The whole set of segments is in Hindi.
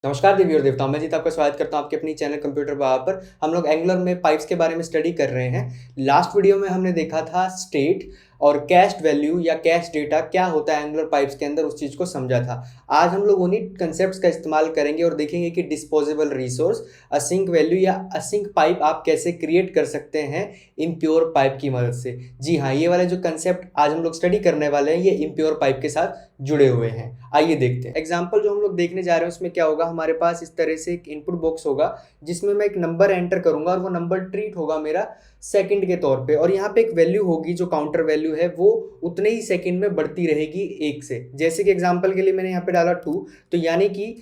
नमस्कार देवी और देवताओं, मैं जीत आपका स्वागत करता हूं आपके अपनी चैनल कंप्यूटर बाबा पर। हम लोग एंगुलर में पाइप्स के बारे में स्टडी कर रहे हैं। लास्ट वीडियो में हमने देखा था स्टेट और कैस्ट वैल्यू या कैस्ट डेटा क्या होता है एंगुलर पाइप्स के अंदर, उस चीज़ को समझा था। आज हम लोग उन्हीं कंसेप्ट्स का इस्तेमाल करेंगे और देखेंगे कि डिस्पोजेबल रिसोर्स, असिंक वैल्यू या असिंक पाइप आप कैसे क्रिएट कर सकते हैं इम्प्योर पाइप की मदद से। जी हाँ, ये वाले जो कंसेप्ट आज हम लोग स्टडी करने वाले हैं ये इम्प्योर पाइप के साथ जुड़े हुए हैं। आइए देखते हैं। एग्जाम्पल जो हम लोग देखने जा रहे हैं उसमें क्या होगा, हमारे पास इस तरह से एक इनपुट बॉक्स होगा जिसमें मैं एक नंबर एंटर करूंगा और वो नंबर ट्रीट होगा मेरा सेकंड के तौर पे, और यहाँ पे एक वैल्यू होगी जो काउंटर वैल्यू है, वो उतने ही सेकंड में बढ़ती रहेगी एक से। जैसे कि एग्जाम्पल के लिए मैंने यहाँ पे डाला 2, तो यानी कि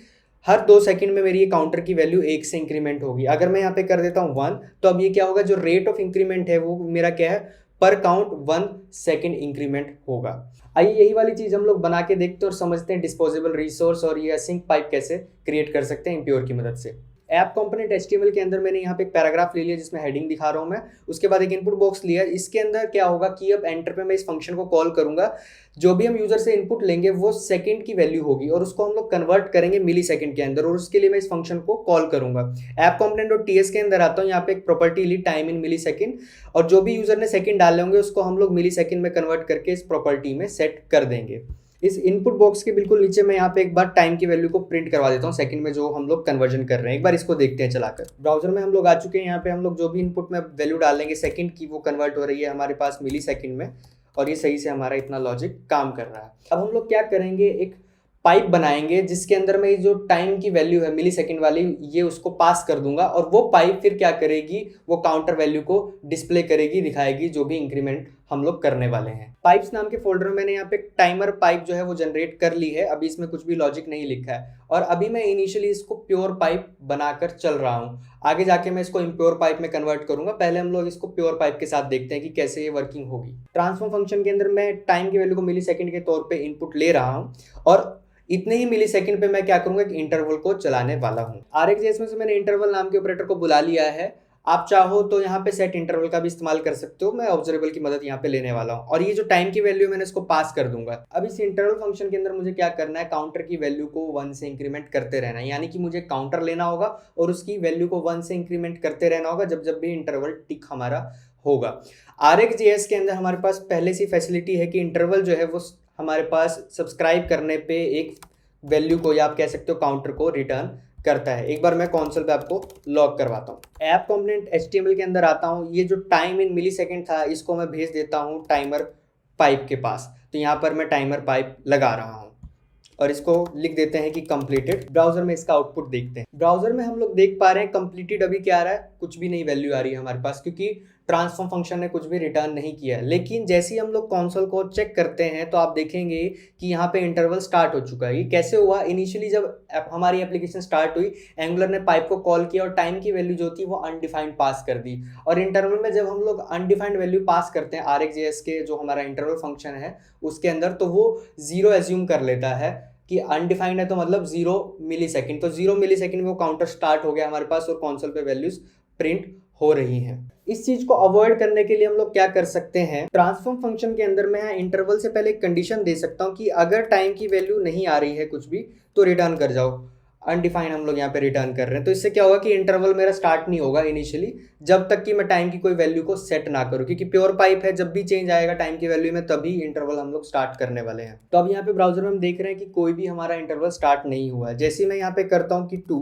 हर 2 सेकंड में मेरी ये काउंटर की वैल्यू 1 से इंक्रीमेंट होगी। अगर मैं यहाँ पे कर देता हूँ 1, तो अब ये क्या होगा, जो रेट ऑफ इंक्रीमेंट है वो मेरा क्या है, पर काउंट 1 सेकंड इंक्रीमेंट होगा। आइए यही वाली चीज हम लोग बना के देखते हैं और समझते हैं डिस्पोजेबल रिसोर्स और ये असिंक पाइप कैसे क्रिएट कर सकते हैं इम्प्योर की मदद से। ऐप कंपोनेंट एचटीएमएल के अंदर मैंने यहाँ पे एक पैराग्राफ ले लिया जिसमें हेडिंग दिखा रहा हूँ मैं। उसके बाद एक इनपुट बॉक्स लिया। इसके अंदर क्या होगा कि अब एंटर पे मैं इस फंक्शन को कॉल करूंगा। जो भी हम यूजर से इनपुट लेंगे वो सेकंड की वैल्यू होगी और उसको हम लोग कन्वर्ट करेंगे मिली सेकंड के अंदर, और उसके लिए मैं इस फंक्शन को कॉल करूंगा। ऐप कंपोनेंट और टीएस के अंदर आता हूँ। यहाँ पे एक प्रॉपर्टी ली टाइम इन मिली सेकंड, और जो भी यूजर ने सेकंड डाले होंगे उसको हम लोग मिली सेकंड में कन्वर्ट करके इस प्रॉपर्टी में सेट कर देंगे। इस इनपुट बॉक्स के बिल्कुल नीचे मैं यहाँ पे एक बार टाइम की वैल्यू को प्रिंट करवा देता हूँ सेकंड में, जो हम लोग कन्वर्जन कर रहे हैं। एक बार इसको देखते हैं चलाकर। ब्राउजर में हम लोग आ चुके हैं। यहाँ पे हम लोग जो भी इनपुट में वैल्यू डालेंगे सेकंड की, वो कन्वर्ट हो रही है हमारे पास मिली सेकंड में, और ये सही से हमारा इतना लॉजिक काम कर रहा है। अब हम लोग क्या करेंगे, एक पाइप बनाएंगे जिसके अंदर मैं जो टाइम की वैल्यू है मिली सेकेंड वाली, ये उसको पास कर दूंगा, और वो पाइप फिर क्या करेगी, वो काउंटर वैल्यू को डिस्प्ले करेगी, दिखाएगी जो भी इंक्रीमेंट हम लोग करने वाले हैं। पाइप्स नाम के फोल्डर में मैंने यहाँ पे टाइमर पाइप जो है वो जनरेट कर ली है। अभी इसमें कुछ भी लॉजिक नहीं लिखा है, और अभी मैं इनिशियली इसको प्योर पाइप बनाकर चल रहा हूँ। आगे जाके मैं इसको इम्प्योर पाइप में कन्वर्ट करूंगा। पहले हम लोग इसको प्योर पाइप के साथ देखते हैं कि कैसे ये वर्किंग होगी। ट्रांसफॉर्म फंक्शन के अंदर मैं टाइम की वैल्यू को मिली सेकेंड के तौर पर इनपुट ले रहा हूँ, और इतने ही मिली सेकंड पे मैं क्या करूंगा, एक इंटरवल को चलाने वाला हूँ। RxJS में से मैंने इंटरवल नाम के ऑपरेटर को बुला लिया है। आप चाहो तो यहाँ पे सेट इंटरवल का भी इस्तेमाल कर सकते हो। मैं ऑब्जर्वेबल की मदद यहाँ पे लेने वाला हूँ, और ये जो टाइम की वैल्यू मैंने इसको पास कर दूंगा। अब इस इंटरवल फंक्शन के अंदर मुझे क्या करना है, काउंटर की वैल्यू को 1 से इंक्रीमेंट करते रहना है। यानी कि मुझे काउंटर लेना होगा और उसकी वैल्यू को 1 से इंक्रीमेंट करते रहना होगा जब जब भी इंटरवल टिक हमारा होगा। RxJS के अंदर हमारे पास पहले से फैसिलिटी है कि इंटरवल जो है वो हमारे पास सब्सक्राइब करने पे एक वैल्यू को, या आप कह सकते हो काउंटर को, रिटर्न करता है। एक बार मैं कंसोल पे आपको लॉग करवाता हूँ। ऐप कंपोनेंट एचटीएमएल के अंदर आता हूँ। ये जो टाइम इन मिली सेकेंड था इसको मैं भेज देता हूँ टाइमर पाइप के पास। तो यहाँ पर मैं टाइमर पाइप लगा रहा हूँ और इसको लिख देते हैं कि कंप्लीटेड। ब्राउजर में इसका आउटपुट देखते हैं। ब्राउजर में हम लोग देख पा रहे हैं कंप्लीटेड अभी क्या आ रहा है, कुछ भी नहीं वैल्यू आ रही है हमारे पास, क्योंकि ट्रांसफॉर्म फंक्शन ने कुछ भी रिटर्न नहीं किया है। लेकिन जैसे ही हम लोग कंसोल को चेक करते हैं तो आप देखेंगे कि यहाँ पे इंटरवल स्टार्ट हो चुका है। ये कैसे हुआ, इनिशियली जब हमारी एप्लीकेशन स्टार्ट हुई, एंगुलर ने पाइप को कॉल किया और टाइम की वैल्यू जो थी वो अनडिफाइंड पास कर दी। और इंटरवल में जब हम लोग अनडिफाइंड वैल्यू पास करते हैं RxJS के जो हमारा इंटरवल फंक्शन है उसके अंदर, तो वो 0 एज्यूम कर लेता है कि अनडिफाइंड है, तो मतलब 0 मिली सेकेंड। तो 0 मिली सेकेंड में वो काउंटर स्टार्ट हो गया हमारे पास और कंसोल पे वैल्यूज प्रिंट हो रही हैं। इस चीज को अवॉइड करने के लिए हम लोग क्या कर सकते हैं, ट्रांसफॉर्म फंक्शन के अंदर मैं इंटरवल से पहले एक कंडीशन दे सकता हूं कि अगर टाइम की वैल्यू नहीं आ रही है कुछ भी तो रिटर्न कर जाओ। अनडिफाइंड हम लोग यहाँ पे रिटर्न कर रहे हैं, तो इससे क्या होगा कि इंटरवल मेरा स्टार्ट नहीं होगा इनिशियली जब तक कि मैं टाइम की कोई वैल्यू को सेट ना करूँ, क्योंकि प्योर पाइप है, जब भी चेंज आएगा टाइम की वैल्यू में तभी इंटरवल हम लोग स्टार्ट करने वाले हैं। तो अब यहाँ पे ब्राउजर में हम देख रहे हैं कि कोई भी हमारा इंटरवल स्टार्ट नहीं हुआ है। जैसे मैं यहाँ पे करता हूँ कि 2,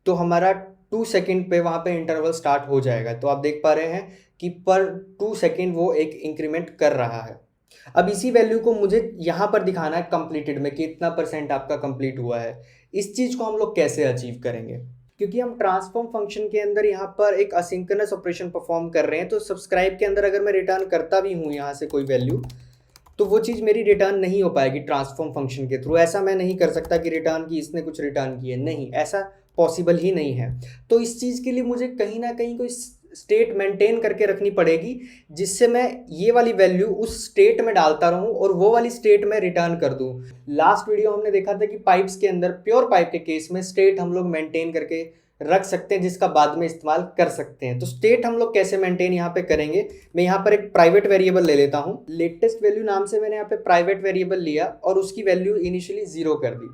तो हमारा 2 सेकेंड पे वहाँ पे इंटरवल स्टार्ट हो जाएगा। तो आप देख पा रहे हैं कि पर 2 सेकेंड वो एक इंक्रीमेंट कर रहा है। अब इसी वैल्यू को मुझे यहाँ पर दिखाना है कंप्लीटेड में कि इतना % आपका कंप्लीट हुआ है। इस चीज को हम लोग कैसे अचीव करेंगे, क्योंकि हम ट्रांसफॉर्म फंक्शन के अंदर यहाँ पर एक असिंक्रोनस ऑपरेशन परफॉर्म कर रहे हैं। तो सब्सक्राइब के अंदर अगर मैं रिटर्न करता भी हूँ यहाँ से कोई वैल्यू, तो वो चीज़ मेरी रिटर्न नहीं हो पाएगी ट्रांसफॉर्म फंक्शन के थ्रू। ऐसा मैं नहीं कर सकता कि रिटर्न की इसने कुछ रिटर्न किए, नहीं, ऐसा पॉसिबल ही नहीं है। तो इस चीज़ के लिए मुझे कहीं ना कहीं कोई स्टेट मेंटेन करके रखनी पड़ेगी जिससे मैं ये वाली वैल्यू उस स्टेट में डालता रहूं और वो वाली स्टेट में रिटर्न कर दूं। लास्ट वीडियो हमने देखा था कि पाइप्स के अंदर, प्योर पाइप के केस में, स्टेट हम लोग मेंटेन करके रख सकते हैं जिसका बाद में इस्तेमाल कर सकते हैं। तो स्टेट हम लोग कैसे मेंटेन यहाँ पे करेंगे, मैं यहाँ पर एक प्राइवेट वेरिएबल ले लेता हूँ। लेटेस्ट वैल्यू नाम से मैंने यहाँ पे प्राइवेट वेरिएबल लिया और उसकी वैल्यू इनिशियली 0 कर दी।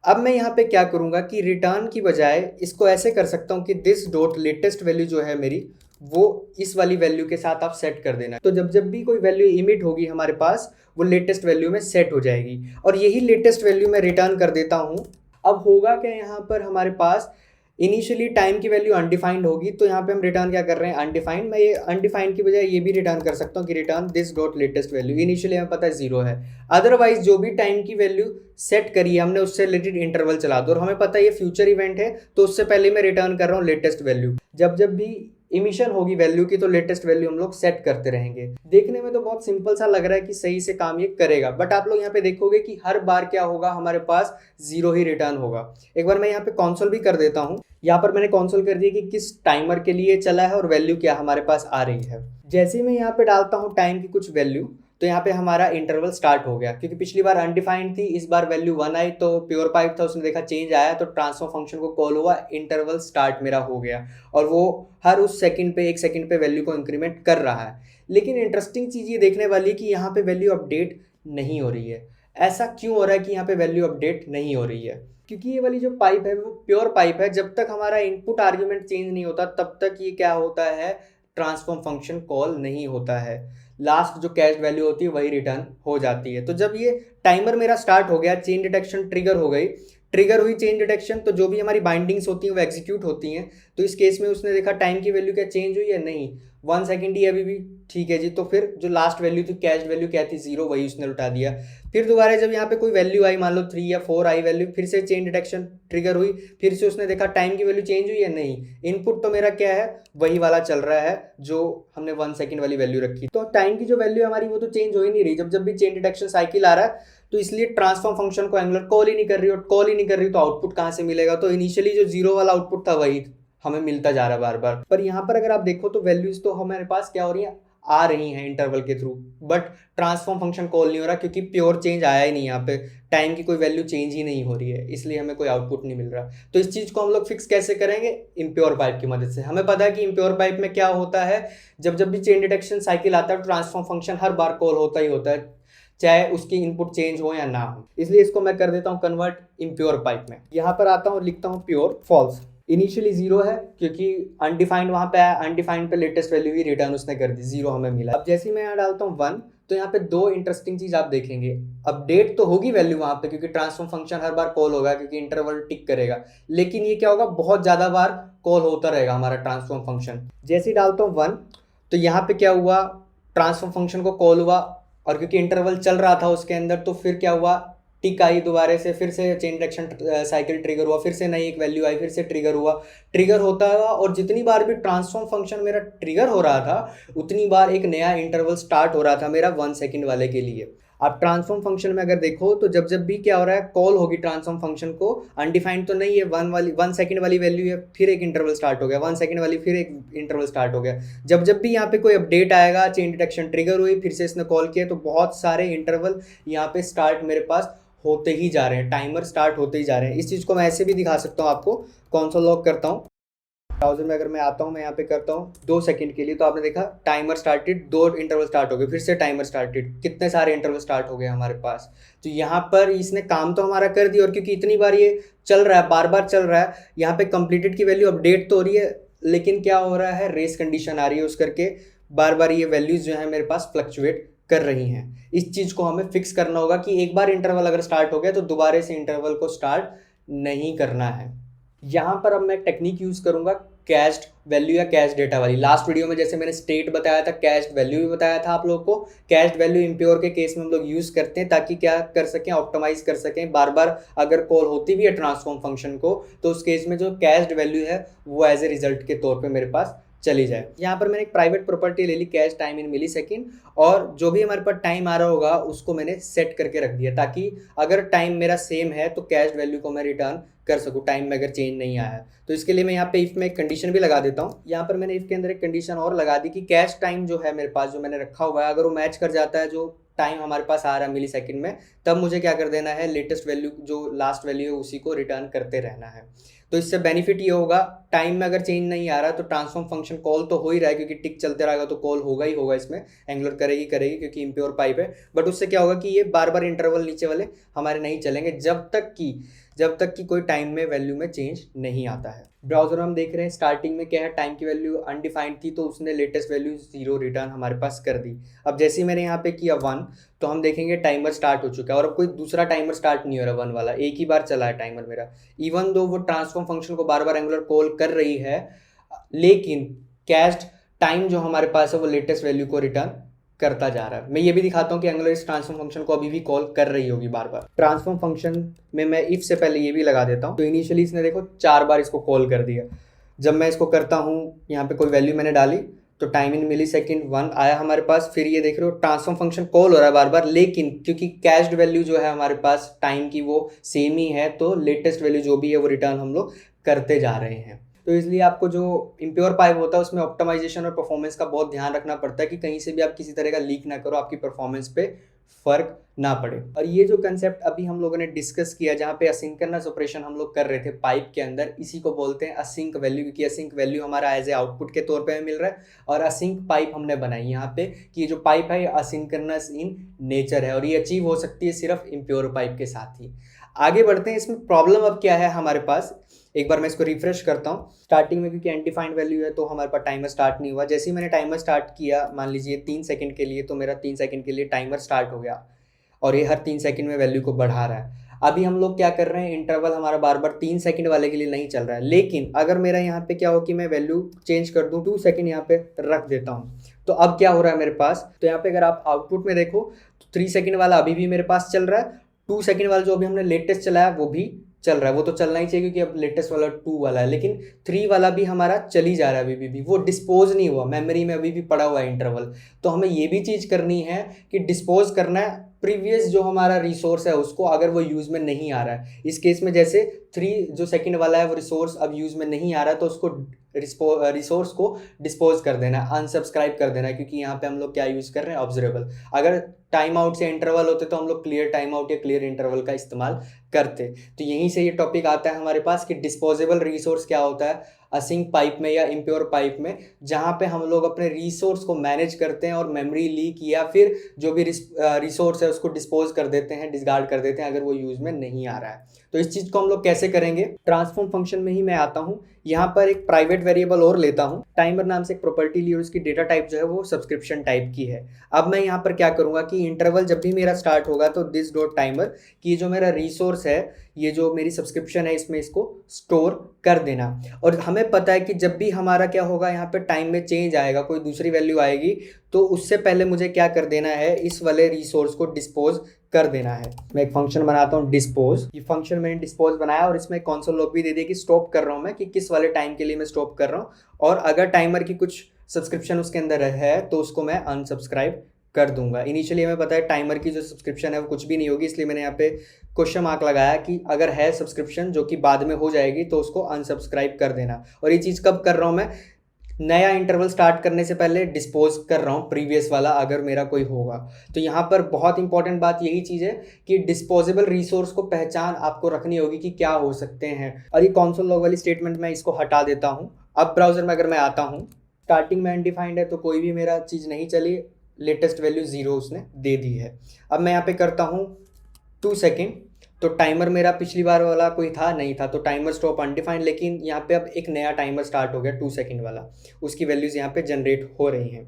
अब मैं यहाँ पे क्या करूँगा कि रिटर्न की बजाय इसको ऐसे कर सकता हूँ कि दिस डॉट लेटेस्ट वैल्यू जो है मेरी, वो इस वाली वैल्यू के साथ आप सेट कर देना। तो जब जब भी कोई वैल्यू इमिट होगी हमारे पास, वो लेटेस्ट वैल्यू में सेट हो जाएगी और यही लेटेस्ट वैल्यू मैं रिटर्न कर देता हूँ। अब होगा क्या यहाँ पर हमारे पास, इनिशियली टाइम की वैल्यू अनडिफाइंड होगी, तो यहाँ पे हम रिटर्न क्या कर रहे हैं, अनडिफाइंड। मैं ये अनडिफाइंड की बजाय ये भी रिटर्न कर सकता हूँ कि return this dot latest value. Initially हमें पता है 0 है, अदरवाइज जो भी टाइम की वैल्यू सेट करी है हमने उससे रिलेटेड इंटरवल चला दो, और हमें पता है ये फ्यूचर इवेंट है, तो उससे पहले मैं रिटर्न कर रहा हूँ लेटेस्ट वैल्यू। जब जब भी इमिशन होगी वैल्यू की, तो लेटेस्ट वैल्यू हम लोग सेट करते रहेंगे। देखने में तो बहुत सिंपल सा लग रहा है कि सही से काम ये करेगा, बट आप लोग यहाँ पे देखोगे कि हर बार क्या होगा, हमारे पास 0 ही रिटर्न होगा। एक बार मैं यहाँ पे कॉन्सोल भी कर देता हूँ। यहाँ पर मैंने कॉन्सोल कर दिया कि किस टाइमर के लिए चला है और वैल्यू क्या हमारे पास आ रही है। जैसे ही मैं यहाँ पे डालता हूँ टाइम की कुछ वैल्यू, तो यहाँ पे हमारा इंटरवल स्टार्ट हो गया, क्योंकि पिछली बार अनडिफाइंड थी, इस बार वैल्यू 1 आई, तो प्योर पाइप था, उसने देखा चेंज आया, तो ट्रांसफर फंक्शन को कॉल हुआ, इंटरवल स्टार्ट मेरा हो गया, और वो हर उस सेकंड पे 1 सेकंड पे वैल्यू को इंक्रीमेंट कर रहा है। लेकिन इंटरेस्टिंग चीज़ ये देखने वाली है कि यहाँ पे वैल्यू अपडेट नहीं हो रही है। ऐसा क्यों हो रहा है कि यहाँ पे वैल्यू अपडेट नहीं हो रही है? क्योंकि ये वाली जो पाइप है वो प्योर पाइप है, जब तक हमारा इनपुट आर्ग्यूमेंट चेंज नहीं होता तब तक ये क्या होता है, ट्रांसफॉर्म फंक्शन कॉल नहीं होता है। लास्ट जो कैश वैल्यू होती है वही रिटर्न हो जाती है। तो जब ये टाइमर मेरा स्टार्ट हो गया, चेन डिटेक्शन ट्रिगर हो गई, ट्रिगर हुई चेन डिटेक्शन, तो जो भी हमारी बाइंडिंग्स होती हैं वो एग्जीक्यूट होती हैं। तो इस केस में उसने देखा टाइम की वैल्यू क्या चेंज हुई है, नहीं, 1 सेकंड ही अभी भी, ठीक है जी। तो फिर जो लास्ट वैल्यू थी, कैश वैल्यू क्या थी, 0, वही उसने लुटा दिया। फिर दोबारा जब यहाँ पे कोई वैल्यू आई, मान लो 3 या 4 आई वैल्यू, फिर से चेन डिटेक्शन ट्रिगर हुई, फिर से उसने देखा टाइम की वैल्यू चेंज हुई है, नहीं, इनपुट तो मेरा क्या है, वही वाला चल रहा है जो हमने 1 सेकंड वाली वैल्यू रखी। तो टाइम की जो वैल्यू हमारी वो तो चेंज हो ही नहीं रही। जब जब भी चेन डिटेक्शन साइकिल आ रहा है, तो इसलिए ट्रांसफॉर्म फंक्शन को एंगुलर कॉल ही नहीं कर रही, और कॉल ही नहीं कर रही तो आउटपुट कहाँ से मिलेगा? तो इनिशियली जो 0 वाला आउटपुट था वही हमें मिलता जा रहा है बार बार। पर यहाँ पर अगर आप देखो तो वैल्यूज तो हमारे पास क्या हो रही है, आ रही हैं इंटरवल के through, but transform function call नहीं हो रहा, क्योंकि प्योर चेंज आया ही नहीं। यहाँ पे टाइम की कोई वैल्यू चेंज ही नहीं हो रही है, इसलिए हमें कोई आउटपुट नहीं मिल रहा। तो इस चीज़ को हम लोग फिक्स कैसे करेंगे? इम्प्योर पाइप की मदद से। हमें पता है कि इम्प्योर पाइप में क्या होता है, जब जब भी चेन डिटेक्शन साइकिल आता है, ट्रांसफॉर्म फंक्शन हर बार कॉल होता ही होता है, चाहे उसकी इनपुट चेंज हो या ना हो। इसलिए इसको मैं कर देता हूँ कन्वर्ट इम्प्योर पाइप में। यहाँ पर आता हूँ, लिखता हूँ प्योर फॉल्स। इनिशियली 0 है क्योंकि अनडिफाइंड वहाँ पे आया, अनडिफाइंड पे लेटेस्ट वैल्यू ही रिटर्न उसने कर दी, 0 हमें मिला। अब जैसे ही मैं यहाँ डालता हूँ 1, तो यहाँ पे 2 इंटरेस्टिंग चीज आप देखेंगे। अपडेट तो होगी वैल्यू वहाँ पे, क्योंकि ट्रांसफॉर्म फंक्शन हर बार कॉल होगा, क्योंकि इंटरवल टिक करेगा। लेकिन ये क्या होगा, बहुत ज्यादा बार कॉल होता रहेगा हमारा ट्रांसफॉर्म फंक्शन। जैसे ही डालता हूँ 1, तो यहाँ पे क्या हुआ, ट्रांसफॉर्म फंक्शन को कॉल हुआ, और क्योंकि इंटरवल चल रहा था उसके अंदर, तो फिर क्या हुआ, टिक आई दोबारा से, फिर से चेन रिएक्शन साइकिल ट्रिगर हुआ, फिर से नई एक वैल्यू आई, फिर से ट्रिगर हुआ, ट्रिगर होता हुआ, और जितनी बार भी ट्रांसफॉर्म फंक्शन मेरा ट्रिगर हो रहा था, उतनी बार एक नया इंटरवल स्टार्ट हो रहा था मेरा 1 सेकंड वाले के लिए। आप ट्रांसफॉर्म फंक्शन में अगर देखो तो जब जब भी क्या हो रहा है, कॉल होगी ट्रांसफॉर्म फंक्शन को, अनडिफाइंड तो नहीं है, 1 सेकंड वाली वैल्यू है, फिर एक इंटरवल स्टार्ट हो गया, 1 सेकंड वाली, फिर एक इंटरवल स्टार्ट हो गया। जब जब भी यहाँ पे कोई अपडेट आएगा, चेन डिटेक्शन ट्रिगर हुई, फिर से इसने कॉल किया, तो बहुत सारे इंटरवल यहाँ पे स्टार्ट मेरे पास होते ही जा रहे हैं, टाइमर स्टार्ट होते ही जा रहे हैं। इस चीज़ को मैं ऐसे भी दिखा सकता हूँ आपको। कंसोल लॉग करता हूँ, ब्राउजर में अगर मैं आता हूँ, मैं यहाँ पे करता हूँ 2 सेकंड के लिए, तो आपने देखा टाइमर स्टार्टेड, 2 इंटरवल स्टार्ट हो गए, फिर से टाइमर स्टार्टेड, कितने सारे इंटरवल स्टार्ट हो गए हमारे पास। तो यहाँ पर इसने काम तो हमारा कर दिया, और क्योंकि इतनी बार ये चल रहा है, बार बार चल रहा है, यहाँ पे कंप्लीटेड की वैल्यू अपडेट तो हो रही है, लेकिन क्या हो रहा है, रेस कंडीशन आ रही है उस करके बार बार ये वैल्यूज जो है मेरे पास फ्लक्चुएट कर रही हैं। इस चीज़ को हमें फिक्स करना होगा कि एक बार इंटरवल अगर स्टार्ट हो गया तो दोबारा से इंटरवल को स्टार्ट नहीं करना है। यहाँ पर अब मैं टेक्निक यूज़ करूँगा कैश्ड वैल्यू या कैश डेटा वाली। लास्ट वीडियो में जैसे मैंने स्टेट बताया था, कैश्ड वैल्यू भी बताया था आप लोग को। कैश्ड वैल्यू इम्प्योर के केस में हम लोग यूज़ करते हैं ताकि क्या कर सकें, ऑप्टिमाइज कर सकें। बार बार अगर कॉल होती भी है ट्रांसफॉर्म फंक्शन को, तो उस केस में जो कैश्ड वैल्यू है वो एज ए रिजल्ट के तौर पर मेरे पास चली जाए। यहाँ पर मैंने एक प्राइवेट प्रॉपर्टी ले ली, cash time in millisecond, और जो भी हमारे पास टाइम आ रहा होगा उसको मैंने सेट करके रख दिया, ताकि अगर टाइम मेरा सेम है तो कैश वैल्यू को मैं रिटर्न कर सकूँ, टाइम में अगर चेंज नहीं आया। तो इसके लिए मैं यहाँ पे इफ में एक कंडीशन भी लगा देता हूँ। यहाँ पर मैंने इफ के अंदर एक कंडीशन और लगा दी कि कैश टाइम जो है मेरे पास, जो मैंने रखा हुआ है, अगर वो मैच कर जाता है जो टाइम हमारे पास आ रहा है मिली सेकेंड में, तब मुझे क्या कर देना है, लेटेस्ट वैल्यू जो लास्ट वैल्यू है उसी को रिटर्न करते रहना है। तो इससे बेनिफिट ये होगा, टाइम में अगर चेंज नहीं आ रहा तो ट्रांसफॉर्म फंक्शन कॉल तो हो ही रहा है, क्योंकि टिक चलते रहेगा तो कॉल होगा ही होगा, इसमें एंगुलर करेगी क्योंकि इम्प्योर पाइप है। बट उससे क्या होगा कि ये बार बार इंटरवल नीचे वाले हमारे नहीं चलेंगे जब तक कि कोई टाइम में वैल्यू में चेंज नहीं आता है। ब्राउजर में हम देख रहे हैं स्टार्टिंग में क्या है, टाइम की वैल्यू अनडिफाइंड थी तो उसने लेटेस्ट वैल्यू 0 रिटर्न हमारे पास कर दी। अब जैसे ही मैंने यहाँ पे किया 1 तो हम देखेंगे टाइमर स्टार्ट हो चुका है, और अब कोई दूसरा टाइमर स्टार्ट नहीं हो रहा, 1 वाला एक ही बार चला है टाइमर मेरा। इवन दो वो ट्रांसफॉर्म फंक्शन को बार बार एंगुलर कॉल कर रही है, लेकिन कैश्ड टाइम जो हमारे पास है वो लेटेस्ट वैल्यू को रिटर्न करता जा रहा है। मैं ये भी दिखाता हूँ कि एंगुलर इस ट्रांसफॉर्म फंक्शन को अभी भी कॉल कर रही होगी बार बार। ट्रांसफॉर्म फंक्शन में मैं इफ से पहले ये भी लगा देता हूँ, तो इनिशियली इसने देखो 4 बार इसको कॉल कर दिया। जब मैं इसको करता हूँ, यहाँ पे कोई वैल्यू मैंने डाली तो टाइम इन मिली सेकेंड 1 आया हमारे पास। फिर ये देख रहे हो ट्रांसफॉर्म फंक्शन कॉल हो रहा है बार बार, लेकिन क्योंकि कैश्ड वैल्यू जो है हमारे पास टाइम की वो सेम ही है, तो लेटेस्ट वैल्यू जो भी है वो रिटर्न हम लोग करते जा रहे हैं। तो इसलिए आपको जो इम्प्योर पाइप होता है उसमें ऑप्टिमाइजेशन और परफॉर्मेंस का बहुत ध्यान रखना पड़ता है कि कहीं से भी आप किसी तरह का लीक ना करो, आपकी परफॉर्मेंस पे फर्क ना पड़े। और ये जो कंसेप्ट अभी हम लोगों ने डिस्कस किया, जहाँ पे असिंक्रोनस ऑपरेशन हम लोग कर रहे थे पाइप के अंदर, इसी को बोलते हैं असिंक वैल्यू, क्योंकि असिंक वैल्यू हमारा एज ए आउटपुट के तौर पे मिल रहा है। और असिंक पाइप हमने बनाई यहाँ पे कि ये जो पाइप है ये असिंक्रोनस इन नेचर है, और ये अचीव हो सकती है सिर्फ इम्प्योर पाइप के साथ ही। आगे बढ़ते हैं, इसमें प्रॉब्लम अब क्या है हमारे पास। एक बार मैं इसको रिफ्रेश करता हूँ। स्टार्टिंग में क्योंकि अनडिफाइंड वैल्यू है तो हमारे पास टाइमर स्टार्ट नहीं हुआ। जैसे ही मैंने टाइमर स्टार्ट किया, मान लीजिए 3 सेकंड के लिए, तो मेरा 3 सेकंड के लिए टाइमर स्टार्ट हो गया और ये हर 3 सेकंड में वैल्यू को बढ़ा रहा है। अभी हम लोग क्या कर रहे हैं, इंटरवल हमारा बार बार 3 सेकंड वाले के लिए नहीं चल रहा है। लेकिन अगर मेरा यहाँ पे क्या हो कि मैं वैल्यू चेंज कर दूँ, 2 सेकंड यहाँ पे रख देता हूँ, तो अब क्या हो रहा है मेरे पास। तो यहाँ पे अगर आप आउटपुट में देखो तो 3 सेकंड वाला अभी भी मेरे पास चल रहा है, 2 सेकंड वाला जो अभी हमने लेटेस्ट चलाया वो भी चल रहा है। वो तो चलना ही चाहिए क्योंकि अब लेटेस्ट वाला 2 वाला है, लेकिन 3 वाला भी हमारा चल ही जा रहा है अभी भी वो डिस्पोज नहीं हुआ, मेमोरी में अभी भी पड़ा हुआ है इंटरवल। तो हमें ये भी चीज़ करनी है कि डिस्पोज करना है प्रीवियस जो हमारा रिसोर्स है उसको, अगर वो यूज़ में नहीं आ रहा है। इस केस में जैसे 3 जो सेकंड वाला है वो रिसोर्स अब यूज़ में नहीं आ रहा है, तो उसको रिसोर्स को डिस्पोज कर देना है, अनसब्सक्राइब कर देना है, क्योंकि यहाँ पे हम लोग क्या यूज़ कर रहे हैं, ऑब्जर्वेबल। अगर टाइम आउट से इंटरवल होते तो हम लोग क्लियर टाइम आउट या क्लियर इंटरवल का इस्तेमाल करते। तो यहीं से ये टॉपिक आता है हमारे पास कि डिस्पोजेबल रिसोर्स क्या होता है असिंक पाइप में या इम्प्योर पाइप में, जहाँ पे हम लोग अपने रिसोर्स को मैनेज करते हैं और मेमोरी लीक या फिर जो भी रिसोर्स है उसको डिस्पोज कर देते हैं, डिसगार्ड कर देते हैं अगर वो यूज़ में नहीं आ रहा है। तो इस चीज़ को हम लोग कैसे करेंगे, ट्रांसफॉर्म फंक्शन में ही मैं आता हूँ। यहाँ पर एक प्राइवेट वेरिएबल और लेता हूँ, टाइमर नाम से एक प्रॉपर्टी ली और उसकी डेटा टाइप जो है वो सब्सक्रिप्शन टाइप की है। अब मैं यहाँ पर क्या करूँगा कि इंटरवल जब भी मेरा स्टार्ट होगा तो दिस डॉट टाइमर की जो मेरा रिसोर्स है, ये जो मेरी सब्सक्रिप्शन है, इसमें इसको स्टोर कर देना। और हमें पता है कि जब भी हमारा क्या होगा, यहाँ पे टाइम में चेंज आएगा, कोई दूसरी वैल्यू आएगी, तो उससे पहले मुझे क्या कर देना है, इस वाले रिसोर्स को डिस्पोज कर देना है। मैं एक फंक्शन बनाता हूँ डिस्पोज। ये फंक्शन मैंने डिस्पोज बनाया और इसमें कंसोल लॉग भी दे दिया कि स्टॉप कर रहा हूँ मैं, कि किस वाले टाइम के लिए मैं स्टॉप कर रहा हूँ, और अगर टाइमर की कुछ सब्सक्रिप्शन उसके अंदर है तो उसको मैं अनसब्सक्राइब कर दूंगा। इनिशियली हमें पता है टाइमर की जो सब्सक्रिप्शन है वो कुछ भी नहीं होगी, इसलिए मैंने यहाँ पे क्वेश्चन मार्क लगाया कि अगर है सब्सक्रिप्शन जो कि बाद में हो जाएगी तो उसको अनसब्सक्राइब कर देना। और ये चीज़ कब कर रहा हूँ मैं, नया इंटरवल स्टार्ट करने से पहले डिस्पोज कर रहा हूँ प्रीवियस वाला अगर मेरा कोई होगा। तो यहाँ पर बहुत इंपॉर्टेंट बात यही चीज़ है कि डिस्पोजेबल रिसोर्स को पहचान आपको रखनी होगी कि क्या हो सकते हैं। और ये कंसोल लॉग वाली स्टेटमेंट मैं इसको हटा देता हूँ। अब ब्राउजर में अगर मैं आता हूँ, स्टार्टिंग में अनडिफाइंड है तो कोई भी मेरा चीज़ नहीं चली, लेटेस्ट वैल्यू 0 उसने दे दी है। अब मैं यहाँ पे करता हूँ 2 सेकेंड, तो टाइमर मेरा पिछली बार वाला कोई था नहीं था, तो टाइमर स्टॉप अनडिफाइंड, लेकिन यहाँ पे अब एक नया टाइमर स्टार्ट हो गया 2 सेकेंड वाला, उसकी वैल्यूज़ यहाँ पे जनरेट हो रही हैं।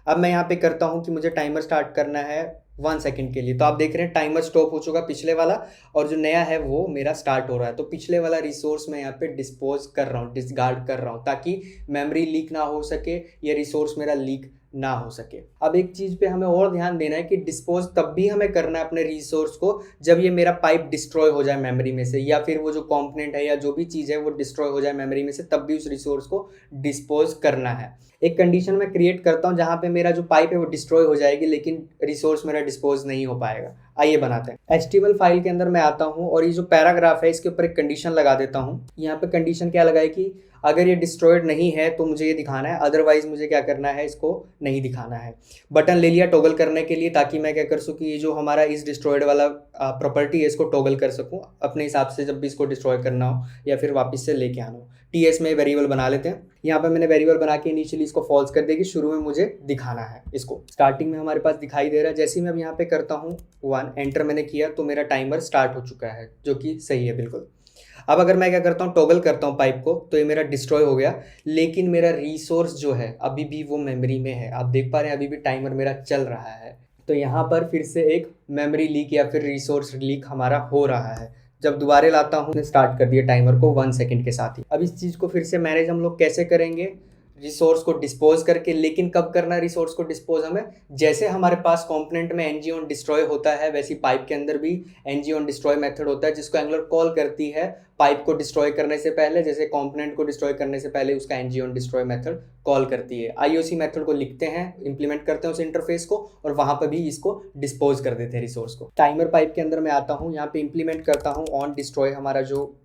अब मैं यहाँ पे करता हूँ कि मुझे टाइमर स्टार्ट करना है 1 सेकेंड के लिए, तो आप देख रहे हैं टाइमर स्टॉप हो चुका पिछले वाला और जो नया है वो मेरा स्टार्ट हो रहा है। तो पिछले वाला रिसोर्स मैं यहाँ पे डिस्पोज कर रहा हूँ, डिसगार्ड कर रहा हूँ, ताकि मेमोरी लीक ना हो सके या रिसोर्स मेरा लीक ना हो सके। अब एक चीज़ पे हमें और ध्यान देना है कि डिस्पोज तब भी हमें करना है अपने रिसोर्स को जब ये मेरा पाइप डिस्ट्रॉय हो जाए मेमोरी में से, या फिर वो जो कंपोनेंट है या जो भी चीज़ है वो डिस्ट्रॉय हो जाए मेमोरी में से, तब भी उस रिसोर्स को डिस्पोज करना है। एक कंडीशन मैं क्रिएट करता हूँ जहाँ पे मेरा जो पाइप है वो डिस्ट्रॉय हो जाएगी लेकिन रिसोर्स मेरा डिस्पोज नहीं हो पाएगा। आइए बनाते हैं। HTML फाइल के अंदर मैं आता हूँ और ये जो पैराग्राफ है इसके ऊपर एक कंडीशन लगा देता हूँ। यहाँ पे कंडीशन क्या लगाए कि अगर ये डिस्ट्रॉयड नहीं है तो मुझे ये दिखाना है, अदरवाइज मुझे क्या करना है, इसको नहीं दिखाना है। बटन ले लिया टॉगल करने के लिए, ताकि मैं क्या कर सकूँ, ये जो हमारा इस डिस्ट्रॉयड वाला प्रॉपर्टी है इसको टॉगल कर सकूँ अपने हिसाब से जब भी इसको डिस्ट्रॉय करना हो या फिर वापस से लेके आना हो। TS में वेरिएबल बना लेते हैं। यहाँ पे मैंने वेरिएबल बना के इनिशियली इसको फॉल्स कर दिया कि शुरू में मुझे दिखाना है इसको। स्टार्टिंग में हमारे पास दिखाई दे रहा है। जैसे ही मैं अब यहाँ पे करता हूँ 1 एंटर मैंने किया तो मेरा टाइमर स्टार्ट हो चुका है, जो कि सही है बिल्कुल। अब अगर मैं क्या करता हूँ, टॉगल करता हूँ पाइप को, तो ये मेरा डिस्ट्रॉय हो गया, लेकिन मेरा रिसोर्स जो है अभी भी वो मेमोरी में है। आप देख पा रहे हैं अभी भी टाइमर मेरा चल रहा है। तो यहाँ पर फिर से एक मेमोरी लीक या फिर रिसोर्स लीक हमारा हो रहा है। जब दोबारा लाता हूँ, स्टार्ट कर दिया टाइमर को 1 सेकंड के साथ ही। अब इस चीज़ को फिर से मैनेज हम लोग कैसे करेंगे, रिसोर्स को डिस्पोज करके। लेकिन कब करना है रिसोर्स को डिस्पोज हमें, जैसे हमारे पास कंपोनेंट में ng on डिस्ट्रॉय होता है, वैसी पाइप के अंदर भी ng on डिस्ट्रॉय मेथड होता है, जिसको एंगुलर कॉल करती है पाइप को डिस्ट्रॉय करने से पहले। जैसे कंपोनेंट को डिस्ट्रॉय करने से पहले उसका ng on destroy method call करती है। IOC मेथड को लिखते हैं, इंप्लीमेंट करते हैं उस इंटरफेस को, और वहां पर भी इसको डिस्पोज कर देते हैं रिसोर्स को। टाइमर पाइप के अंदर मैं आता हूँ, यहाँ पे इंप्लीमेंट करता हूँ ऑन डिस्ट्रॉय हमारा जो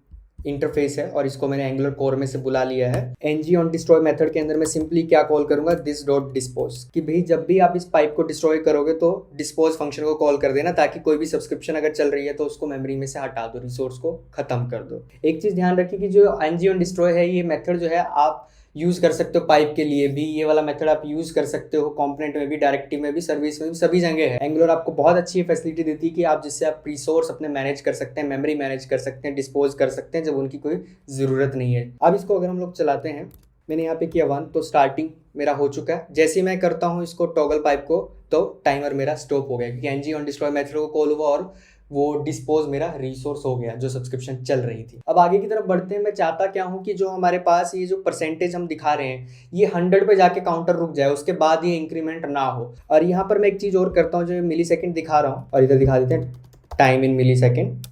इंटरफेस है, और इसको मैंने एंगुलर कोर में से बुला लिया है। ng on डिस्ट्रॉय मेथड के अंदर मैं सिंपली क्या कॉल करूंगा, दिस डॉट डिस्पोज, कि भाई जब भी आप इस पाइप को डिस्ट्रॉय करोगे तो डिस्पोज फंक्शन को कॉल कर देना, ताकि कोई भी सब्सक्रिप्शन अगर चल रही है तो उसको मेमोरी में से हटा दो, रिसोर्स को खत्म कर दो। एक चीज ध्यान रखिए कि जो ng on डिस्ट्रॉय है, ये मेथड जो है आप यूज़ कर सकते हो पाइप के लिए भी। ये वाला मेथड आप यूज़ कर सकते हो कंपोनेंट में भी, डायरेक्टिव में भी, सर्विस में भी, सभी जगह है। एंगुलर आपको बहुत अच्छी फैसिलिटी देती है कि आप जिससे आप रिसोर्स अपने मैनेज कर सकते हैं, मेमोरी मैनेज कर सकते हैं, डिस्पोज कर सकते हैं जब उनकी कोई ज़रूरत नहीं है। अब इसको अगर हम लोग चलाते हैं, मैंने यहाँ पे किया 1, तो स्टार्टिंग मेरा हो चुका है। जैसे ही मैं करता हूँ इसको टॉगल पाइप को, तो टाइमर मेरा स्टॉप हो गया, क्योंकि ng on डिस्ट्रॉय मेथड को कॉल हुआ और वो डिस्पोज मेरा रिसोर्स हो गया जो सब्सक्रिप्शन चल रही थी। अब आगे की तरफ बढ़ते हैं। मैं चाहता क्या हूँ कि जो हमारे पास ये जो परसेंटेज हम दिखा रहे हैं, ये 100 पे जाके काउंटर रुक जाए, उसके बाद ये इंक्रीमेंट ना हो। और यहाँ पर मैं एक चीज़ और करता हूँ, जो मिली सेकेंड दिखा रहा हूँ, और इधर दिखा देते हैं टाइम इन मिली सेकेंड।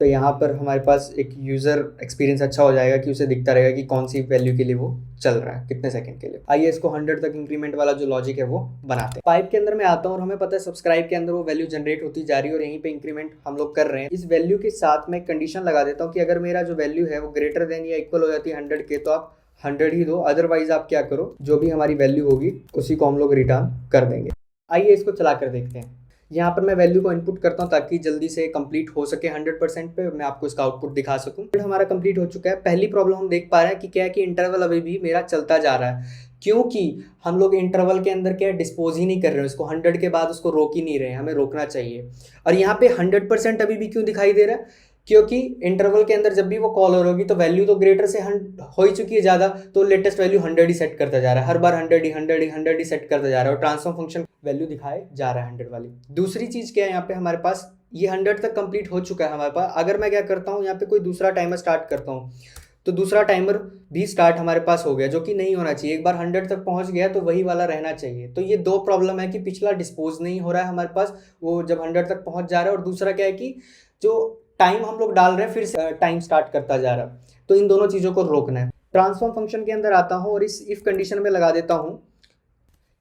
तो यहाँ पर हमारे पास एक यूज़र एक्सपीरियंस अच्छा हो जाएगा कि उसे दिखता रहेगा कि कौन सी वैल्यू के लिए वो चल रहा है, कितने सेकंड के लिए। आइए इसको 100 तक इंक्रीमेंट वाला जो लॉजिक है वो बनाते हैं। पाइप के अंदर मैं आता हूँ और हमें पता है सब्सक्राइब के अंदर वो वैल्यू जनरेट होती जा रही है और यहीं पे इंक्रीमेंट हम लोग कर रहे हैं। इस वैल्यू के साथ मैं कंडीशन लगा देता हूँ कि अगर मेरा जो वैल्यू है वो ग्रेटर देन या इक्वल हो जाती है 100 के, तो आप 100 ही दो, अदरवाइज आप क्या करो, जो भी हमारी वैल्यू होगी उसी को हम लोग रिटर्न कर देंगे। आइए इसको चला कर देखते हैं। यहाँ पर मैं वैल्यू को इनपुट करता हूँ ताकि जल्दी से कंप्लीट हो सके 100% पे, मैं आपको इसका आउटपुट दिखा सकूँ। हमारा कंप्लीट हो चुका है। पहली प्रॉब्लम हम देख पा रहे हैं कि क्या है कि इंटरवल अभी भी मेरा चलता जा रहा है, क्योंकि हम लोग इंटरवल के अंदर क्या डिस्पोज ही नहीं कर रहे हैं इसको, 100 के बाद उसको रोक ही नहीं रहे हैं, हमें रोकना चाहिए। और यहाँ पे 100% अभी भी क्यों दिखाई दे रहा है, क्योंकि इंटरवल के अंदर जब भी वो कॉल होगी तो वैल्यू तो ग्रेटर से हो ही चुकी है ज़्यादा, तो लेटेस्ट वैल्यू 100 ही सेट करता जा रहा है, हर बार 100 ही सेट करता जा रहा है, और ट्रांसफॉर्म फंक्शन वैल्यू दिखाए जा रहा है 100 वाली। दूसरी चीज़ क्या है, यहाँ पे हमारे पास ये 100 तक कंप्लीट हो चुका है हमारे पास। अगर मैं क्या करता हूँ, यहाँ पे कोई दूसरा टाइमर स्टार्ट करता हूँ, तो दूसरा टाइमर भी स्टार्ट हमारे पास हो गया, जो कि नहीं होना चाहिए। एक बार 100 तक पहुंच गया तो वही वाला रहना चाहिए। तो ये दो प्रॉब्लम है कि पिछला डिस्पोज नहीं हो रहा है हमारे पास, वो जब 100 तक पहुंच जा रहा है, और दूसरा क्या है कि जो टाइम हम लोग डाल रहे हैं फिर से टाइम स्टार्ट करता जा रहा है। तो इन दोनों चीज़ों को रोकना है। ट्रांसफॉर्म फंक्शन के अंदर आता हूँ और इस इफ कंडीशन में लगा देता हूँ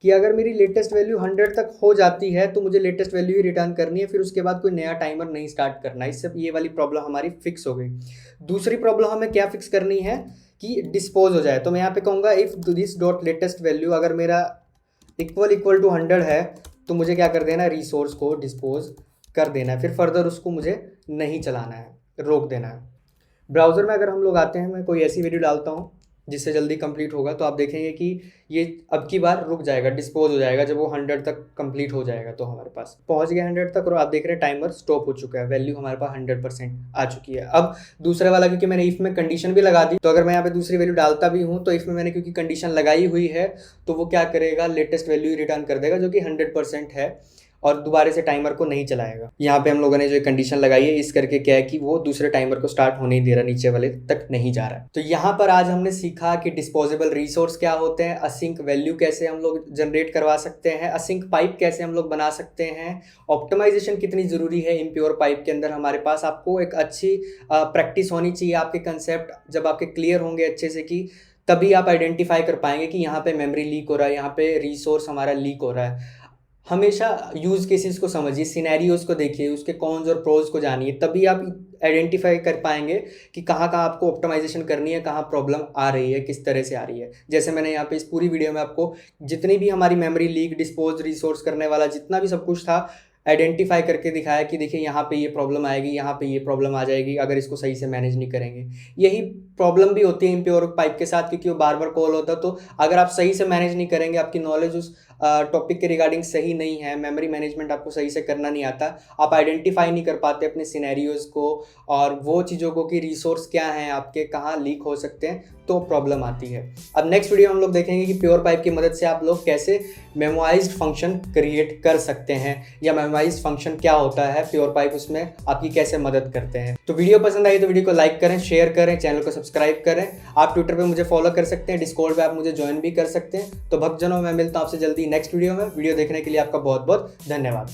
कि अगर मेरी लेटेस्ट वैल्यू 100 तक हो जाती है तो मुझे लेटेस्ट वैल्यू ही रिटर्न करनी है, फिर उसके बाद कोई नया टाइमर नहीं स्टार्ट करना। इससे ये वाली प्रॉब्लम हमारी फिक्स हो गई। दूसरी प्रॉब्लम हमें क्या फिक्स करनी है कि डिस्पोज हो जाए। तो मैं यहाँ पे कहूँगा if this dot latest value अगर मेरा इक्वल टू 100 है, तो मुझे क्या कर देना है, रिसोर्स को डिस्पोज कर देना है। फिर फर्दर उसको मुझे नहीं चलाना है, रोक देना है। ब्राउज़र में अगर हम लोग आते हैं, मैं कोई ऐसी वीडियो डालता हूँ जिससे जल्दी कंप्लीट होगा, तो आप देखेंगे कि ये अब की बार रुक जाएगा, डिस्पोज हो जाएगा जब वो 100 तक कंप्लीट हो जाएगा। तो हमारे पास पहुंच गया 100 तक और आप देख रहे हैं टाइमर स्टॉप हो चुका है, वैल्यू हमारे पास 100% आ चुकी है। अब दूसरे वाला, क्योंकि मैंने इफ में कंडीशन भी लगा दी, तो अगर मैं यहाँ पे दूसरी वैल्यू डालता भी हूँ तो इफ में मैंने क्योंकि कंडीशन लगाई हुई है, तो वो क्या करेगा, लेटेस्ट वैल्यू रिटर्न कर देगा जो कि 100% है, और दोबारा से टाइमर को नहीं चलाएगा। यहाँ पे हम लोगों ने जो कंडीशन लगाई है, इस करके क्या है कि वो दूसरे टाइमर को स्टार्ट होने ही दे रहा, नीचे वाले तक नहीं जा रहा है। तो यहाँ पर आज हमने सीखा कि डिस्पोजेबल रिसोर्स क्या होते हैं, असिंक वैल्यू कैसे हम लोग जनरेट करवा सकते हैं, असिंक पाइप कैसे हम लोग बना सकते हैं, ऑप्टिमाइजेशन कितनी ज़रूरी है इम्प्योर पाइप के अंदर हमारे पास। आपको एक अच्छी प्रैक्टिस होनी चाहिए, आपके कंसेप्ट जब आपके क्लियर होंगे अच्छे से, कि तभी आप आइडेंटिफाई कर पाएंगे कि यहाँ पे मेमोरी लीक हो रहा है, यहाँ पे रिसोर्स हमारा लीक हो रहा है। हमेशा यूज़ केसेस को समझिए, सिनेरियोज़ को देखिए, उसके कॉन्स और प्रोज को जानिए, तभी आप आइडेंटिफाई कर पाएंगे कि कहाँ कहाँ आपको ऑप्टिमाइजेशन करनी है, कहाँ प्रॉब्लम आ रही है, किस तरह से आ रही है। जैसे मैंने यहाँ पे इस पूरी वीडियो में आपको जितनी भी हमारी मेमोरी लीक, डिस्पोज, रिसोर्स करने वाला जितना भी सब कुछ था आइडेंटिफाई करके दिखाया कि देखिए यहाँ पे ये प्रॉब्लम आएगी, यहाँ पे ये प्रॉब्लम आ जाएगी अगर इसको सही से मैनेज नहीं करेंगे। यही प्रॉब्लम भी होती है इम्प्योर पाइप के साथ, क्योंकि वो बार बार कॉल होता है। तो अगर आप सही से मैनेज नहीं करेंगे, आपकी नॉलेज उस टॉपिक के रिगार्डिंग सही नहीं है, मेमोरी मैनेजमेंट आपको सही से करना नहीं आता, आप आइडेंटिफाई नहीं कर पाते अपने सिनेरियोज़ को और वो चीज़ों को कि रिसोर्स क्या हैं आपके, कहाँ लीक हो सकते हैं, तो प्रॉब्लम आती है। अब नेक्स्ट वीडियो हम लोग देखेंगे कि प्योर पाइप की मदद से आप लोग कैसे मेमोराइज्ड फंक्शन क्रिएट कर सकते हैं, या मेमोराइज्ड फंक्शन क्या होता है, प्योर पाइप उसमें आपकी कैसे मदद करते हैं। तो वीडियो पसंद आई तो वीडियो को लाइक करें, शेयर करें, चैनल को सब्सक्राइब करें। आप ट्विटर पे मुझे फॉलो कर सकते हैं, डिस्कॉर्ड पे आप मुझे ज्वाइन भी कर सकते हैं। तो भक्तजनों, मैं मिलता हूं आपसे जल्दी नेक्स्ट वीडियो में। वीडियो देखने के लिए आपका बहुत बहुत धन्यवाद।